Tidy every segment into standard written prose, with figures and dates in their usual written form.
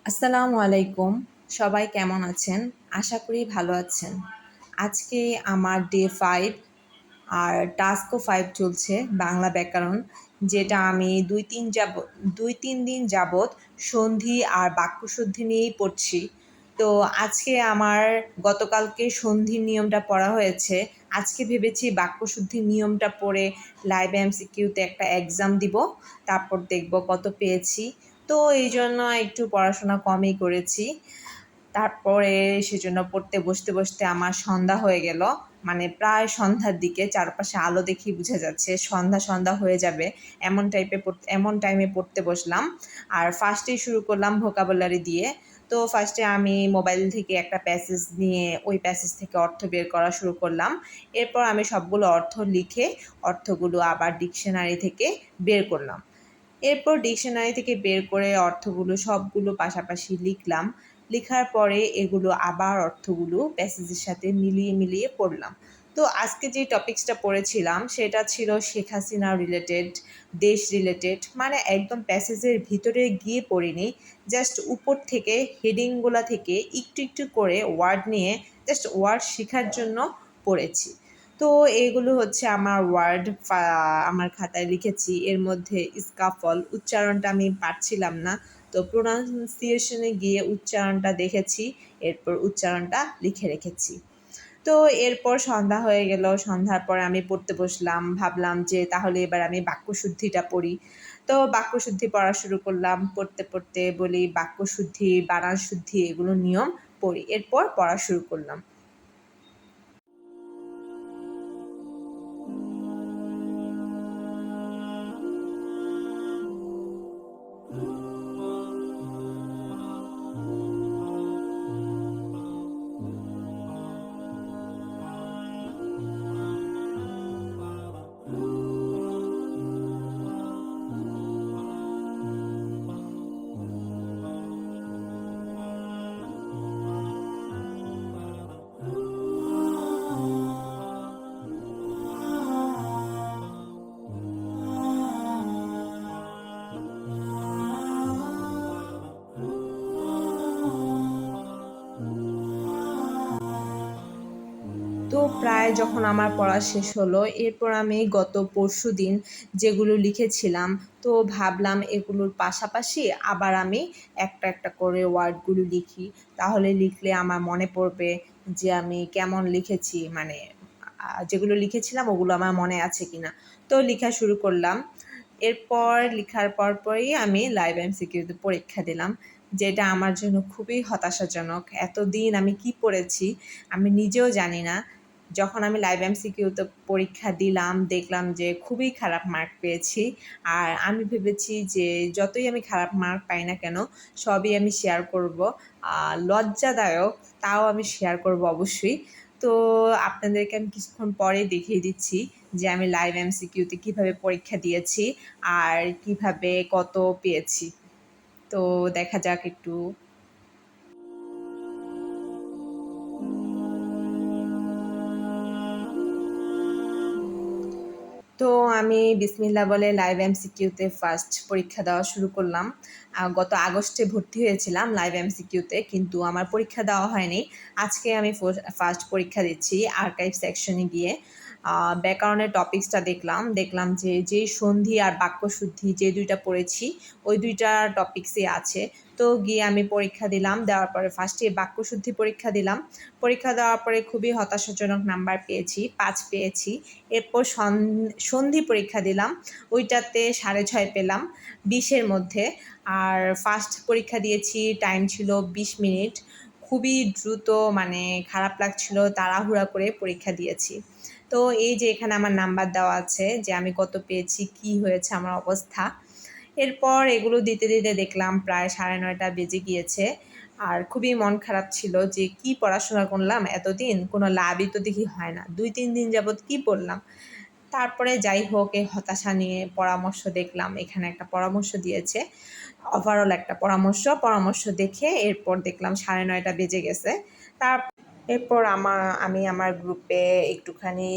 আসসালামু আলাইকুম। সবাই কেমন আছেন? আশা করি ভালো আছেন। আজকে আমার ডে 5 আর টাস্কও 5 চলছে বাংলা ব্যাকরণ, যেটা আমি ২-৩ দিন যাবৎ সন্ধি আর বাক্যশুদ্ধি নিয়েই পড়ছি। তো আজকে আমার গতকালকে সন্ধির নিয়মটা পড়া হয়েছে। আজকে ভেবেছি বাক্যশুদ্ধির নিয়মটা পড়ে লাইভ এমসিকিউতে একটা এক্সাম দিব। তারপর দেখব কত পেয়েছি। তো এইজন্য একটু পড়াশোনা কমই করেছি। তারপরে সেজন্য পড়তে বসতে আমার সন্ধ্যা হয়ে গেল। মানে প্রায় সন্ধ্যার দিকে চারপাশে আলো দেখেই বুঝা যাচ্ছে সন্ধ্যা হয়ে যাবে। এমন টাইমে পড়তে বসলাম। আর ফার্স্টেই শুরু করলাম ভোকাবুলারি দিয়ে। তো ফার্স্টে আমি মোবাইল থেকে একটা প্যাসেজ নিয়ে ওই প্যাসেজ থেকে অর্থ বের করা শুরু করলাম। এরপর আমি সবগুলো অর্থ লিখে অর্থগুলো আবার ডিকশনারি থেকে বের করলাম। এরপর ডিকশনারি থেকে বের করে অর্থগুলো সবগুলো পাশাপাশি লিখলাম। লেখার পরে এগুলো আবার অর্থগুলো প্যাসেজের সাথে মিলিয়ে পড়লাম। তো আজকে যে টপিকসটা পড়েছিলাম সেটা ছিল শেখ হাসিনা রিলেটেড, দেশ রিলেটেড, মানে একদম প্যাসেজের ভিতরে গিয়ে পড়িনি। জাস্ট উপর থেকে হেডিংগুলা থেকে একটু করে ওয়ার্ড নিয়ে জাস্ট ওয়ার্ড শেখার জন্য পড়েছি। তো এগুলো হচ্ছে আমার ওয়ার্ড আমার খাতায় লিখেছি। এর মধ্যে স্কাফল উচ্চারণটা আমি পারছিলাম না। তো প্রোনাউন্সিয়েশনে গিয়ে উচ্চারণটা দেখেছি, এরপর উচ্চারণটা লিখে রেখেছি। তো এরপর সন্ধ্যা হয়ে গেল। সন্ধ্যার পরে আমি পড়তে বসলাম। ভাবলাম যে তাহলে এবার আমি বাক্যশুদ্ধিটা পড়ি। তো বাক্যশুদ্ধি পড়া শুরু করলাম। পড়তে বলি বাক্যশুদ্ধি, বানান শুদ্ধি এগুলো নিয়ম পড়ি। এরপর পড়া শুরু করলাম। তো প্রায় যখন আমার পড়া শেষ হলো, এরপর আমি গত পরশুদিন যেগুলো লিখেছিলাম, তো ভাবলাম এগুলোর পাশাপাশি আবার আমি একটা করে ওয়ার্ডগুলো লিখি। তাহলে লিখলে আমার মনে পড়বে যে আমি কেমন লিখেছি, মানে যেগুলো লিখেছিলাম ওগুলো আমার মনে আছে কিনা। তো লেখা শুরু করলাম। এরপর লেখার পরপরই আমি লাইভ এমসিকিউতে পরীক্ষা দিলাম, যেটা আমার জন্য খুবই হতাশাজনক। এতদিন আমি কি পড়েছি আমি নিজেও জানি না। যখন আমি লাইভ এমসিকিউতে পরীক্ষা দিলাম, দেখলাম যে খুবই খারাপ মার্ক পেয়েছি। আর আমি ভেবেছি যে যতই আমি খারাপ মার্ক পাই না কেন, সবই আমি শেয়ার করব। লজ্জাদায়ক, তাও আমি শেয়ার করব অবশ্যই। তো আপনাদেরকে আমি কিছুক্ষণ পরেই দেখিয়ে দিচ্ছি যে আমি লাইভ এমসিকিউতে কীভাবে পরীক্ষা দিয়েছি আর কিভাবে কত পেয়েছি। তো দেখা যাক একটু। তো আমি বিসমিল্লাহ বলে লাইভ এমসিকিউতে ফার্স্ট পরীক্ষা দেওয়া শুরু করলাম। গত আগস্টে ভর্তি হয়েছিলাম লাইভ এমসিকিউতে, কিন্তু আমার পরীক্ষা দেওয়া হয়নি। আজকে আমি ফার্স্ট পরীক্ষা দিচ্ছি আর্কাইভ সেকশনে গিয়ে। ব্যাকরণের টপিকসটা দেখলাম যে সন্ধি আর বাক্যশুদ্ধি যে দুইটা পড়েছি ওই দুইটা টপিক্সই আছে। তো গিয়ে আমি পরীক্ষা দিলাম। দেওয়ার পরে ফার্স্টে বাক্যশুদ্ধি পরীক্ষা দিলাম। পরীক্ষা দেওয়ার পরে খুবই হতাশাজনক নাম্বার পেয়েছি, 5 পেয়েছি। এরপর সন্ধি পরীক্ষা দিলাম, ওইটাতে 6.5 পেলাম 20-এর মধ্যে। আর ফার্স্ট পরীক্ষা দিয়েছি, টাইম ছিল 20 মিনিট। খুবই দ্রুত, মানে খারাপ লাগছিল, তাড়াহুড়া করে পরীক্ষা দিয়েছি। তো এই যে এখানে আমার নাম্বার দেওয়া আছে যে আমি কত পেয়েছি, কি হয়েছে আমার অবস্থা। এরপর এগুলো দিতে দেখলাম প্রায় 9:30 বেজে গিয়েছে। আর খুবই মন খারাপ ছিল যে কি পড়াশোনা করলাম এতদিন, কোনো লাভই তো দেখি হয় না। 2-3 দিন যাবৎ কি পড়লাম। তারপরে যাই হোক, এই হতাশা নিয়ে পরামর্শ দেখলাম। এখানে একটা পরামর্শ দিয়েছে, ওভারঅল একটা পরামর্শ দেখে এরপর দেখলাম 9:30 বেজে গেছে। এরপর আমি আমার গ্রুপে একটুখানি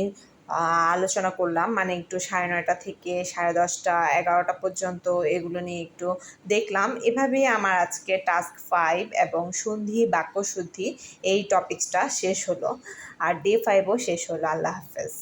আলোচনা করলাম, মানে একটু 9:30 থেকে 10:30, 11টা পর্যন্ত এগুলো নিয়ে একটু দেখলাম। এভাবেই আমার আজকে টাস্ক 5 এবং সন্ধি বাক্যশুদ্ধি এই টপিকসটা শেষ হলো, আর ডে 5ও শেষ হলো। আল্লাহ হাফেজ।